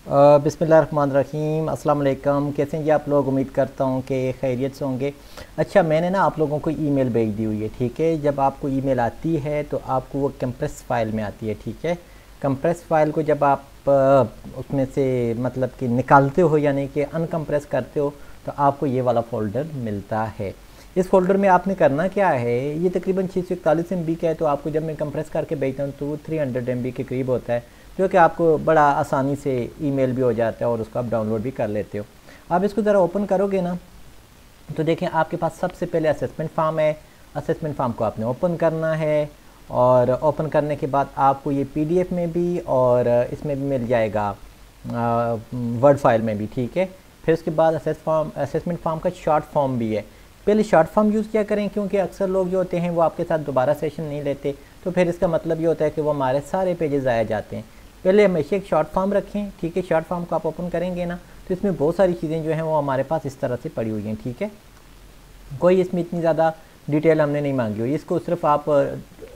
बिस्मिल्लाहिर्रहमानिर्रहीम अस्सलाम वालेकुम। कैसे हैं जी आप लोग? उम्मीद करता हूँ कि खैरियत से होंगे। अच्छा, मैंने ना आप लोगों को ईमेल भेज दी हुई है, ठीक है। जब आपको ईमेल आती है तो आपको वो कंप्रेस फाइल में आती है, ठीक है। कंप्रेस फाइल को जब आप उसमें से मतलब कि निकालते हो यानी कि अनकम्प्रेस करते हो तो आपको ये वाला फ़ोल्डर मिलता है। इस फ़ोल्डर में आपने करना क्या है, ये तकरीबन 641 MB का है, तो आपको जब मैं कंप्रेस करके भेजता हूँ तो वो 300 MB के करीब होता है, जो कि आपको बड़ा आसानी से ईमेल भी हो जाता है और उसको आप डाउनलोड भी कर लेते हो। आप इसको ज़रा ओपन करोगे ना तो देखें आपके पास सबसे पहले असेसमेंट फॉर्म है। असेसमेंट फॉर्म को आपने ओपन करना है और ओपन करने के बाद आपको ये PDF में भी और इसमें भी मिल जाएगा, वर्ड फाइल में भी, ठीक है। फिर उसके बाद असेसमेंट फॉर्म का शॉर्ट फॉर्म भी है। पहले शॉर्ट फॉर्म यूज़ किया करें, क्योंकि अक्सर लोग जो होते हैं वो आपके साथ दोबारा सेशन नहीं लेते, तो फिर इसका मतलब ये होता है कि वो हमारे सारे पेजेस आए जाते हैं। पहले हमेशा एक शॉर्ट फॉर्म रखें, ठीक है। शॉर्ट फॉर्म को आप ओपन करेंगे ना तो इसमें बहुत सारी चीज़ें जो हैं वो हमारे पास इस तरह से पड़ी हुई हैं, ठीक है। कोई इसमें इतनी ज़्यादा डिटेल हमने नहीं मांगी हुई, इसको सिर्फ आप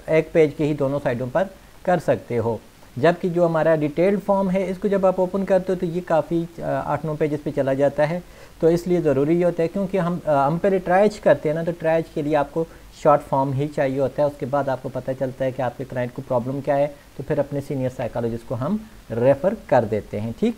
एक पेज के ही दोनों साइडों पर कर सकते हो। जबकि जो हमारा डिटेल्ड फॉर्म है इसको जब आप ओपन करते हो तो ये काफ़ी 8-9 पेजेस पे चला जाता है, तो इसलिए ज़रूरी ये होता है, क्योंकि हम पहले ट्रायज करते हैं ना, तो ट्रायज के लिए आपको शॉर्ट फॉर्म ही चाहिए होता है। उसके बाद आपको पता चलता है कि आपके क्लाइंट को प्रॉब्लम क्या है, तो फिर अपने सीनियर साइकोलॉजिस्ट को हम रेफ़र कर देते हैं, ठीक।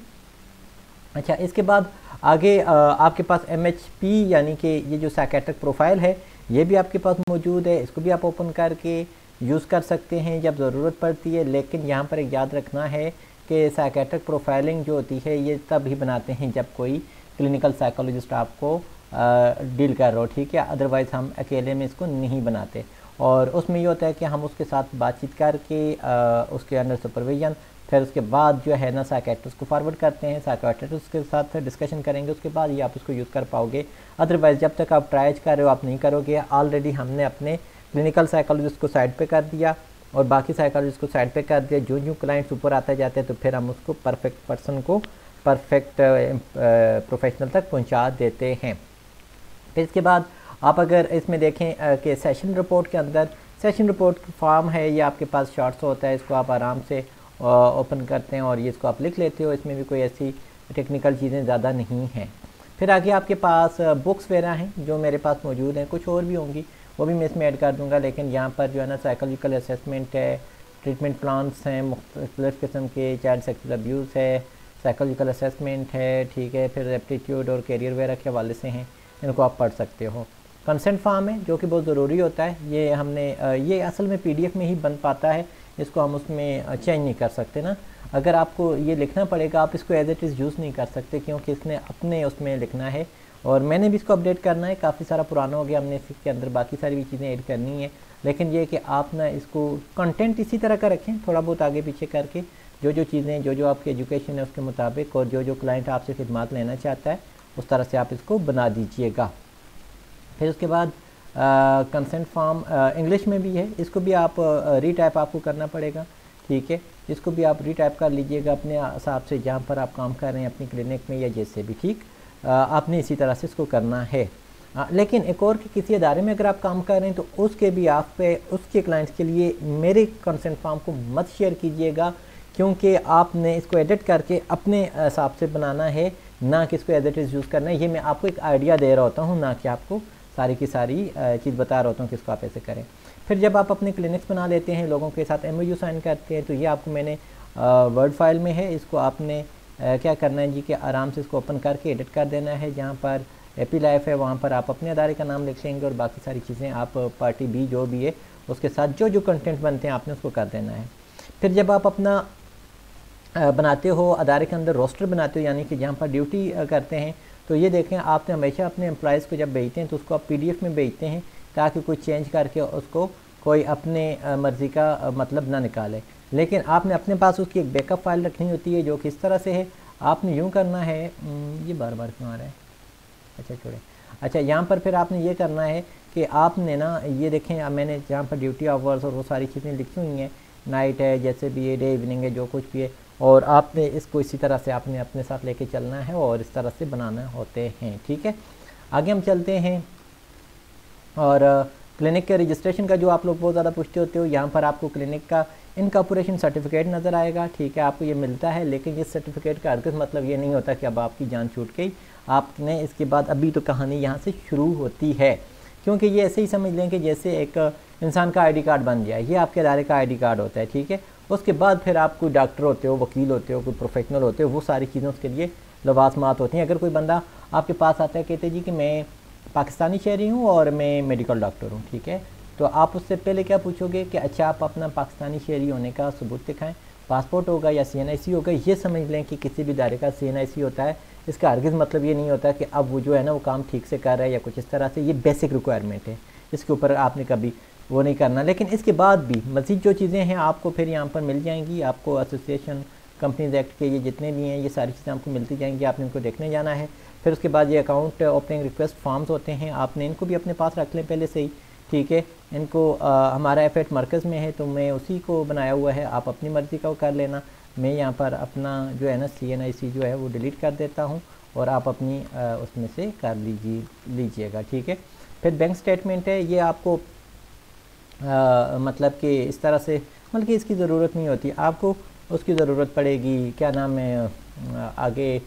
अच्छा, इसके बाद आगे आपके पास MHP यानी कि ये जो साइकेट्रिक प्रोफाइल है ये भी आपके पास मौजूद है। इसको भी आप ओपन करके यूज़ कर सकते हैं जब ज़रूरत पड़ती है। लेकिन यहाँ पर एक याद रखना है कि साइकेट्रिक प्रोफाइलिंग जो होती है ये तब ही बनाते हैं जब कोई क्लिनिकल साइकोलॉजिस्ट आपको डील कर रहा हो, ठीक है। अदरवाइज़ हम अकेले में इसको नहीं बनाते। और उसमें ये होता है कि हम उसके साथ बातचीत करके उसके अंडर सुपरविजन, फिर उसके बाद जो है ना साइकेट्रिस्ट को फॉरवर्ड करते हैं, साइकेट्रिस्ट के साथ डिस्कशन करेंगे, उसके बाद ये आप इसको यूज़ कर पाओगे। अदरवाइज़ जब तक आप ट्राइज कर रहे हो आप नहीं करोगे। ऑलरेडी हमने अपने क्लिनिकल साइकोलॉजिस्ट को साइड पे कर दिया और बाकी साइकोलॉजिस्ट को साइड पे कर दिया। जो जो क्लाइंट्स ऊपर आते जाते हैं तो फिर हम उसको परफेक्ट पर्सन को परफेक्ट प्रोफेशनल तक पहुँचा देते हैं। फिर इसके बाद आप अगर इसमें देखें कि सेशन रिपोर्ट के अंदर सेशन रिपोर्ट फॉर्म है, ये आपके पास शॉर्ट्स होता है, इसको आप आराम से ओपन करते हैं और ये इसको आप लिख लेते हो। इसमें भी कोई ऐसी टेक्निकल चीज़ें ज़्यादा नहीं हैं। फिर आगे आपके पास बुक्स वगैरह हैं जो मेरे पास मौजूद हैं, कुछ और भी होंगी वो भी मैं इसमें ऐड कर दूंगा। लेकिन यहाँ पर जो है ना साइकोलॉजिकल असेसमेंट है, ट्रीटमेंट प्लान्स हैं मुख्तलिफ़ किस्म के, चाइल्ड सेक्सुअल अब्यूज़ है, साइकोलॉजिकल असेसमेंट है, ठीक है। फिर एप्टीट्यूड और कैरियर वगैरह के हवाले से हैं, इनको आप पढ़ सकते हो। कंसेंट फॉर्म है जो कि बहुत ज़रूरी होता है, ये हमने ये असल में PDF में ही बन पाता है, इसको हम उसमें चेंज नहीं कर सकते ना। अगर आपको ये लिखना पड़ेगा, आप इसको एज इट इज़ यूज़ नहीं कर सकते, क्योंकि इसने अपने उसमें लिखना है और मैंने भी इसको अपडेट करना है। काफ़ी सारा पुराना हो गया, हमने इसके अंदर बाकी सारी भी चीज़ें ऐड करनी है। लेकिन ये कि आप ना इसको कंटेंट इसी तरह का रखें, थोड़ा बहुत आगे पीछे करके, जो जो चीज़ें जो आपकी एजुकेशन है उसके मुताबिक और जो क्लाइंट आपसे खिदमत लेना चाहता है उस तरह से आप इसको बना दीजिएगा। फिर उसके बाद कंसेंट फॉर्म इंग्लिश में भी है, इसको भी आप रीटाइप आपको करना पड़ेगा, ठीक है। इसको भी आप रीटाइप कर लीजिएगा अपने हिसाब से, जहाँ पर आप काम कर रहे हैं अपनी क्लिनिक में या जैसे भी, ठीक। आपने इसी तरह से इसको करना है। लेकिन एक और कि किसी अदारे में अगर आप काम कर रहे हैं तो उसके भी आप पे उसके क्लाइंट्स के लिए मेरे कंसेंट फॉर्म को मत शेयर कीजिएगा, क्योंकि आपने इसको एडिट करके अपने हिसाब से बनाना है, ना कि इसको एज इट इज़ यूज़ करना है। ये मैं आपको एक आइडिया दे रहा होता हूँ, ना कि आपको सारी की सारी चीज़ बता रहा होता हूँ कि इसको आप ऐसे करें। फिर जब आप अपने क्लिनिक्स बना लेते हैं, लोगों के साथ MOU साइन करते हैं, तो ये आपको मैंने वर्ड फाइल में है, इसको आपने क्या करना है जी कि आराम से इसको ओपन करके एडिट कर देना है। जहाँ पर एपी लाइफ है वहाँ पर आप अपने अदारे का नाम लिख लेंगे और बाकी सारी चीज़ें आप पार्टी B जो भी है उसके साथ जो जो कंटेंट बनते हैं आपने उसको कर देना है। फिर जब आप अपना बनाते हो अदारे के अंदर रोस्टर बनाते हो, यानी कि जहाँ पर ड्यूटी करते हैं, तो ये देखें आपने हमेशा अपने एम्प्लॉयज़ को जब भेजते हैं तो उसको आप PDF में भेजते हैं ताकि कोई चेंज करके उसको कोई अपने मर्ज़ी का मतलब ना निकाले। लेकिन आपने अपने पास उसकी एक बैकअप फ़ाइल रखनी होती है जो किस तरह से है। आपने यूँ करना है, ये बार बार क्यों आ रहा है, अच्छा छोड़े। अच्छा, यहाँ पर फिर आपने ये करना है कि आपने ना ये देखें मैंने जहाँ पर ड्यूटी आवर्स और वो सारी चीज़ें लिखी हुई हैं, नाइट है जैसे भी है, डे इवनिंग है, जो कुछ भी है, और आपने इसको इसी तरह से आपने अपने साथ लेके चलना है और इस तरह से बनाना होते हैं, ठीक है। आगे हम चलते हैं और क्लिनिक के रजिस्ट्रेशन का जो आप लोग बहुत ज़्यादा पूछते होते हो, यहाँ पर आपको क्लिनिक का इनकॉर्पोरेशन सर्टिफिकेट नज़र आएगा, ठीक है, आपको ये मिलता है। लेकिन इस सर्टिफिकेट का हरगिज़ मतलब ये नहीं होता कि अब आपकी जान छूट गई, आपने इसके बाद अभी तो कहानी यहाँ से शुरू होती है। क्योंकि ये ऐसे ही समझ लें कि जैसे एक इंसान का आईडी कार्ड बन जाए, ये आपके इदारे का आईडी कार्ड होता है, ठीक है। उसके बाद फिर आप कोई डॉक्टर होते हो, वकील होते हो, कोई प्रोफेशनल होते हो, वो सारी चीज़ें उसके लिए लवाजमात होती हैं। अगर कोई बंदा आपके पास आता है, कहते जी कि मैं पाकिस्तानी शहरी हूँ और मैं मेडिकल डॉक्टर हूँ, ठीक है, तो आप उससे पहले क्या पूछोगे कि अच्छा आप अपना पाकिस्तानी शहरी होने का सबूत दिखाएं, पासपोर्ट होगा या CNIC होगा। ये समझ लें कि किसी भी इदारे का CNIC होता है, इसका हरगिज़ मतलब ये नहीं होता कि अब वो जो है ना वो काम ठीक से कर रहा है या कुछ इस तरह से। ये बेसिक रिक्वायरमेंट है, इसके ऊपर आपने कभी वो नहीं करना। लेकिन इसके बाद भी मज़ीद जो चीज़ें हैं आपको फिर यहाँ पर मिल जाएंगी। आपको एसोसिएशन कंपनीज एक्ट के ये जितने भी हैं ये सारी चीज़ें आपको मिलती जाएंगी, आपने इनको देखने जाना है। फिर उसके बाद ये अकाउंट ओपनिंग रिक्वेस्ट फॉर्म्स होते हैं, आपने इनको भी अपने पास रख लें पहले से ही, ठीक है। इनको हमारा एफएट मरकज़ में है तो मैं उसी को बनाया हुआ है, आप अपनी मर्ज़ी का कर लेना। मैं यहाँ पर अपना जो है ना CNIC जो है वो डिलीट कर देता हूँ और आप अपनी उसमें से कर लीजिएगा, ठीक है। फिर बैंक स्टेटमेंट है, ये आपको मतलब कि इस तरह से मतलब कि इसकी ज़रूरत नहीं होती, आपको उसकी ज़रूरत पड़ेगी। क्या नाम है आगे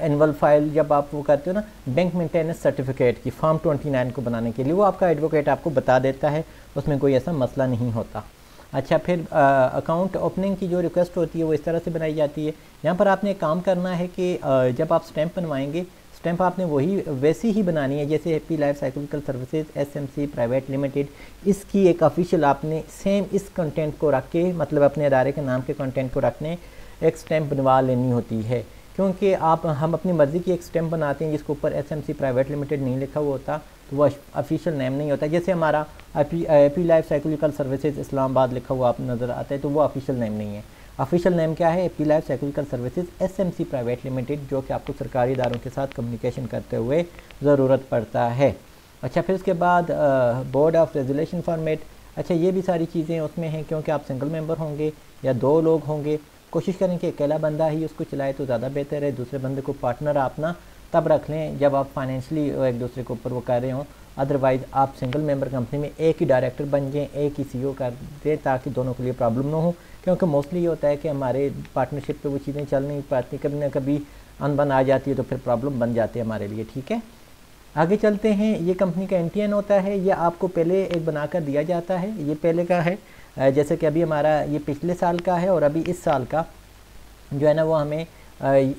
एनुअल फाइल जब आप वो करते हो ना बैंक मेंटेनेंस सर्टिफिकेट की फॉर्म 29 को बनाने के लिए, वो आपका एडवोकेट आपको बता देता है, उसमें कोई ऐसा मसला नहीं होता। अच्छा, फिर अकाउंट ओपनिंग की जो रिक्वेस्ट होती है वो इस तरह से बनाई जाती है। यहाँ पर आपने काम करना है कि जब आप स्टैंप बनवाएंगे, स्टैंप आपने वही वैसी ही बनानी है जैसे happy life psychological services SMC private limited, इसकी एक ऑफिशियल आपने सेम इस कंटेंट को रख के, मतलब अपने इदारे के नाम के कंटेंट को रखने एक स्टैंप बनवा लेनी होती है। क्योंकि हम अपनी मर्ज़ी की एक स्टैंप बनाते हैं जिसके ऊपर SMC प्राइवेट लिमिटेड नहीं लिखा हुआ होता, तो वो ऑफिशियल नेम नहीं होता। जैसे हमारा happy life psychological services Islamabad लिखा हुआ आप नज़र आता है, तो वो ऑफिशियल नेम नहीं है। ऑफिशियल नेम क्या है? Happy life psychological services SMC private limited, जो कि आपको सरकारी इदारों के साथ कम्युनिकेशन करते हुए ज़रूरत पड़ता है। अच्छा, फिर उसके बाद बोर्ड ऑफ रेजुलेशन फॉर्मेट। अच्छा, ये भी सारी चीज़ें उसमें हैं, क्योंकि आप सिंगल मेंबर होंगे या 2 लोग होंगे, कोशिश करें कि अकेला बंदा ही उसको चलाए तो ज़्यादा बेहतर है। दूसरे बंदे को पार्टनर आप ना तब रख लें जब आप फाइनेंशली एक दूसरे के ऊपर वो कर रहे हों, अदरवाइज़ आप सिंगल मेंबर कंपनी में एक ही डायरेक्टर बन जाएँ, एक ही CEO कर दें, ताकि दोनों के लिए प्रॉब्लम ना हो। क्योंकि मोस्टली ये होता है कि हमारे पार्टनरशिप पे वो चीज़ें चल नहीं पाती, कभी ना कभी अनबन आ जाती है तो फिर प्रॉब्लम बन जाती है हमारे लिए, ठीक है। आगे चलते हैं। ये कंपनी का NTN होता है, ये आपको पहले एक बनाकर दिया जाता है, ये पहले का है। जैसे कि अभी हमारा ये पिछले साल का है और अभी इस साल का जो है ना वो हमें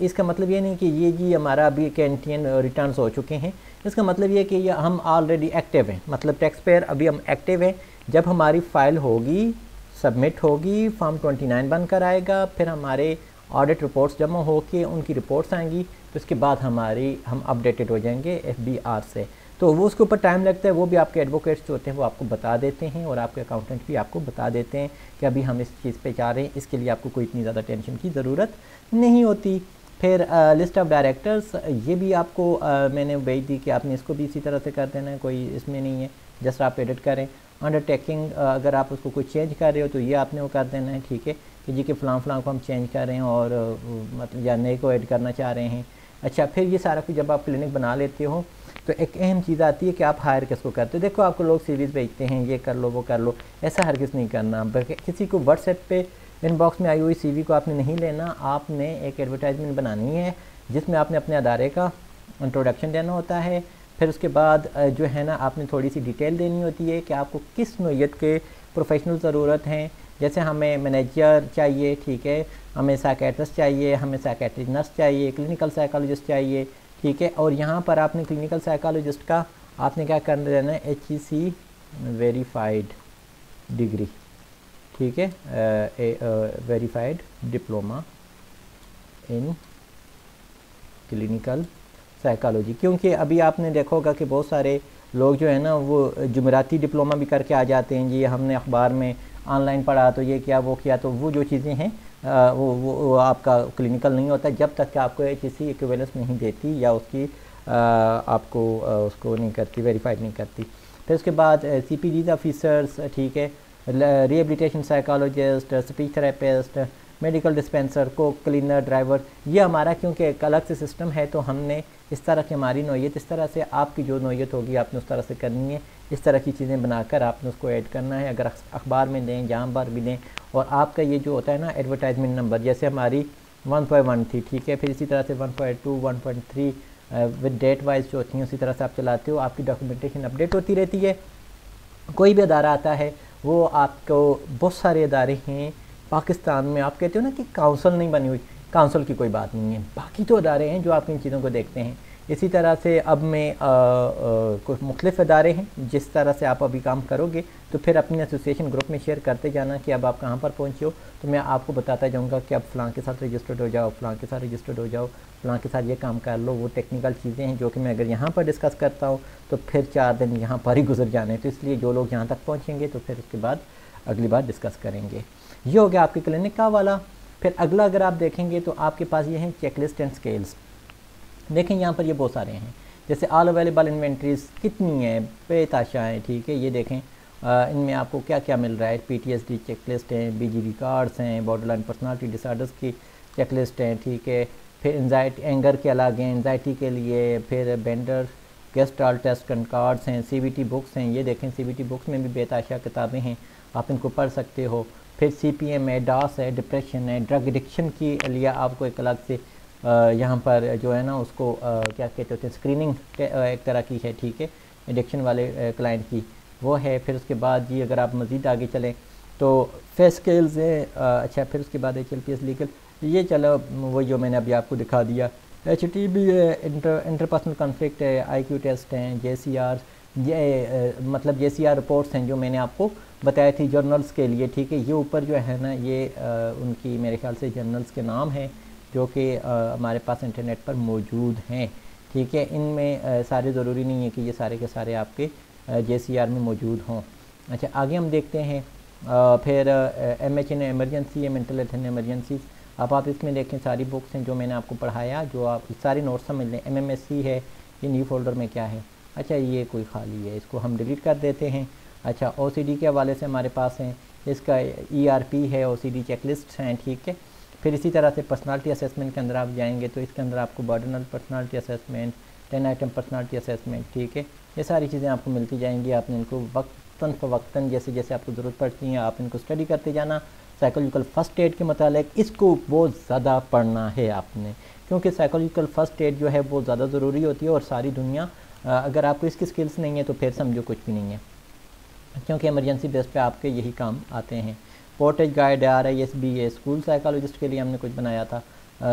इसका मतलब ये नहीं कि ये जी हमारा अभी के NTN रिटर्न्स हो चुके हैं, इसका मतलब ये कि ये हम ऑलरेडी एक्टिव हैं, मतलब टैक्स पेयर अभी हम एक्टिव हैं। जब हमारी फ़ाइल होगी, सबमिट होगी, फॉर्म 29 बनकर आएगा, फिर हमारे ऑडिट रिपोर्ट्स जमा होकर उनकी रिपोर्ट्स आएंगी, तो उसके बाद हम अपडेटेड हो जाएंगे FBR से। तो वो उसके ऊपर टाइम लगता है, वो भी आपके एडवोकेट्स जो होते हैं वो आपको बता देते हैं और आपके अकाउंटेंट भी आपको बता देते हैं कि अभी हम इस चीज़ पे जा रहे हैं, इसके लिए आपको कोई इतनी ज़्यादा टेंशन की ज़रूरत नहीं होती। फिर लिस्ट ऑफ डायरेक्टर्स, ये भी आपको मैंने भेज दी कि आपने इसको भी इसी तरह से कर देना है, कोई इसमें नहीं है, जस्ट आप एडिट करें। अंडरटेकिंग, अगर आप उसको कोई चेंज कर रहे हो तो ये आपने वो कर देना है, ठीक है, कि जी कि फ़लाँ को हम चेंज कर रहे हैं और मतलब या नए को ऐड करना चाह रहे हैं। अच्छा, फिर ये सारा कुछ जब आप क्लिनिक बना लेते हो तो एक अहम चीज़ आती है कि आप हायर किसको करते हो। देखो, आपको लोग CVs भेजते हैं, ये कर लो वो कर लो, ऐसा हरगिज़ नहीं करना। बल्कि किसी को व्हाट्सएप पे इनबॉक्स में आई हुई CV को आपने नहीं लेना, आपने एक एडवर्टाइजमेंट बनानी है जिसमें आपने अपने अदारे का इंट्रोडक्शन देना होता है। फिर उसके बाद जो है ना आपने थोड़ी सी डिटेल देनी होती है कि आपको किस नौइयत के प्रोफेशनल ज़रूरत हैं। जैसे हमें मैनेजर चाहिए, ठीक है, हमें साइकेट्रिस्ट चाहिए, हमें साइकेट्रिक नर्स चाहिए, क्लिनिकल साइकोलॉजिस्ट चाहिए, ठीक है। और यहाँ पर आपने क्लिनिकल साइकोलॉजिस्ट का आपने क्या कर देना है, HEC वेरीफाइड डिग्री, ठीक है, verified diploma in clinical psychology. क्योंकि अभी आपने देखा होगा कि बहुत सारे लोग जो है ना वो जुमेराती डिप्लोमा भी करके आ जाते हैं, जी हमने अखबार में ऑनलाइन पढ़ा तो ये किया वो किया, तो वो जो चीज़ें हैं वो आपका क्लिनिकल नहीं होता जब तक कि आपको HEC इक्विवेलेंस नहीं देती या उसकी आपको उसको नहीं करती, वेरीफाइड नहीं करती। फिर उसके बाद CPGs ऑफिसर्स, ठीक है, rehabilitation psychologist, speech therapist, medical dispenser, को क्लीनर, ड्राइवर, ये हमारा क्योंकि एक अलग से सिस्टम है तो हमने इस तरह की हमारी नौइयत, इस तरह से आपकी जो नौइयत होगी आपने उस तरह से करनी है। इस तरह की चीज़ें बनाकर आपने उसको ऐड करना है। अगर अखबार में दें, जहाँ पर भी दें, और आपका ये जो होता है ना एडवर्टाइजमेंट नंबर, जैसे हमारी 1.1 थी, ठीक है, फिर इसी तरह से 1.2, 1.3 विद डेट वाइज जो होती हैं उसी तरह से आप चलाते हो, आपकी डॉक्यूमेंटेशन अपडेट होती रहती है। कोई भी अदारा आता है, वो आपको, बहुत सारे अदारे हैं पाकिस्तान में, आप कहते हो ना कि काउंसिल नहीं बनी हुई, काउंसिल की कोई बात नहीं है, बाकी तो अदारे हैं जो आपकी इन चीज़ों को देखते हैं। इसी तरह से अब मैं कुछ मुख्तलिफ़ अदारे हैं, जिस तरह से आप अभी काम करोगे तो फिर अपनी एसोसिएशन ग्रुप में शेयर करते जाना कि अब आप कहाँ पर पहुँचे हो, तो मैं आपको बताता जाऊँगा कि अब फ़लाँ के साथ रजिस्टर्ड हो जाओ, फ़लाँ के साथ रजिस्टर्ड हो जाओ, फ़लाँ के साथ ये काम कर लो। वो टेक्निकल चीज़ें हैं जो कि मैं अगर यहाँ पर डिस्कस करता हूँ तो फिर 4 दिन यहाँ पर ही गुजर जाने, तो इसलिए जो लोग यहाँ तक पहुँचेंगे तो फिर उसके बाद अगली बार डिस्कस करेंगे। ये हो गया आपके क्लिनिक का वाला। फिर अगला अगर आप देखेंगे तो आपके पास ये हैं चेकलिस्ट एंड स्केल्स। देखें यहाँ पर ये बहुत सारे हैं, जैसे ऑल अवेलेबल इन्वेंट्रीज कितनी है, बेताशा है, ठीक है। ये देखें इनमें आपको क्या क्या मिल रहा है, PTSD चेकलिस्ट हैं, BGD कार्ड्स हैं, बॉर्डरलाइन पर्सनालिटी डिसऑर्डर्स की चेकलिस्ट हैं, ठीक है। फिर एंजाइटी एंगर के अलग हैं, एंजाइटी के लिए, फिर बेंडर गेस्टाल टेस्ट कार्ड्स हैं, CBT बुक्स हैं। ये देखें CBT बुक्स में भी बेताशा किताबें हैं, आप इनको पढ़ सकते हो। फिर CPM है, डास है, डिप्रेशन है, ड्रग एडिक्शन के लिए आपको एक अलग से यहाँ पर जो है ना उसको क्या कहते होते हैं, स्क्रीनिंग एक तरह की है, ठीक है, एडिक्शन वाले क्लाइंट की वो है। फिर उसके बाद जी अगर आप मज़ीद आगे चलें तो फेस स्केल्स है, अच्छा, फिर उसके बाद HLPS लीगल, ये चलो वो जो मैंने अभी आपको दिखा दिया। HTB है, इंटरपर्सनल कॉन्फ्लिक्ट है, IQ टेस्ट हैं, JCR, ये मतलब JCR रिपोर्ट्स हैं जो मैंने आपको बताई थी जर्नल्स के लिए, ठीक है। ये ऊपर जो है ना ये उनकी मेरे ख्याल से जर्नल्स के नाम हैं जो कि हमारे पास इंटरनेट पर मौजूद हैं, ठीक है। इनमें सारे ज़रूरी नहीं है कि ये सारे के सारे आपके JCR में मौजूद हों। अच्छा, आगे हम देखते हैं फिर MH इन एमरजेंसी है, मेंटल हेल्थ इन एमरजेंसीज। अब आप इसमें देखें सारी बुक्स हैं जो मैंने आपको पढ़ाया, जो आप सारी नोट्स समझ लें। MMSC है, ये न्यू फोल्डर में क्या है, अच्छा ये कोई खाली है, इसको हम डिलीट कर देते हैं। अच्छा, OCD के हवाले से हमारे पास हैं, इसका ERP है, OCD चेकलिस्ट हैं, ठीक है। फिर इसी तरह से पर्सनालिटी असेसमेंट के अंदर आप जाएंगे तो इसके अंदर आपको borderline personality assessment, 10 item personality assessment, ठीक है। ये सारी चीज़ें आपको मिलती जाएंगी, आपने इनको वक्तन फ़वक्तन जैसे जैसे आपको ज़रूरत पड़ती है आप इनको स्टडी करते जाना। साइकोलॉजिकल फ़र्स्ट एड के मतलब इसको बहुत ज़्यादा पढ़ना है आपने, क्योंकि साइकोलॉजिकल फ़र्स्ट एड जो है बहुत ज़्यादा ज़रूरी होती है, और सारी दुनिया अगर आपको इसकी स्किल्स नहीं है तो फिर समझो कुछ भी नहीं है, क्योंकि इमरजेंसी बेस पे आपके यही काम आते हैं। पोर्टेज गाइड RISB है, स्कूल साइकोलॉजिस्ट के लिए हमने कुछ बनाया था,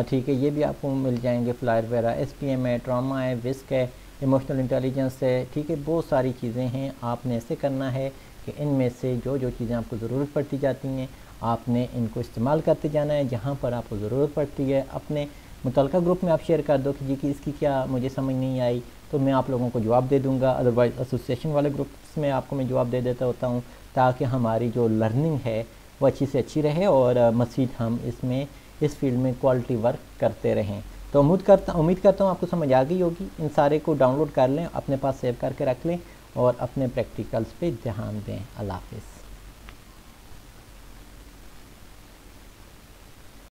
ठीक है, ये भी आपको मिल जाएंगे, फ्लायर वगैरह। SPM है, ट्रामा है, विस्क है, इमोशनल इंटेलिजेंस है, ठीक है। बहुत सारी चीज़ें हैं, आपने ऐसे करना है कि इनमें से जो जो चीज़ें आपको ज़रूरत पड़ती जाती हैं आपने इनको इस्तेमाल करते जाना है। जहाँ पर आपको ज़रूरत पड़ती है अपने मुतलका ग्रुप में आप शेयर कर दो कि जी कि इसकी क्या मुझे समझ नहीं आई, तो मैं आप लोगों को जवाब दे दूँगा। अदरवाइज़ एसोसिएशन वाले ग्रुप्स में आपको मैं जवाब दे देता होता हूँ, ताकि हमारी जो लर्निंग है वो अच्छी से अच्छी रहे और मज़ीद हम इसमें इस फील्ड में क्वालिटी वर्क करते रहें। तो उम्मीद करता हूँ आपको समझ आ गई होगी। इन सारे को डाउनलोड कर लें, अपने पास सेव करके रख लें और अपने प्रैक्टिकल्स पे ध्यान दें। अल्लाह हाफ़िज़।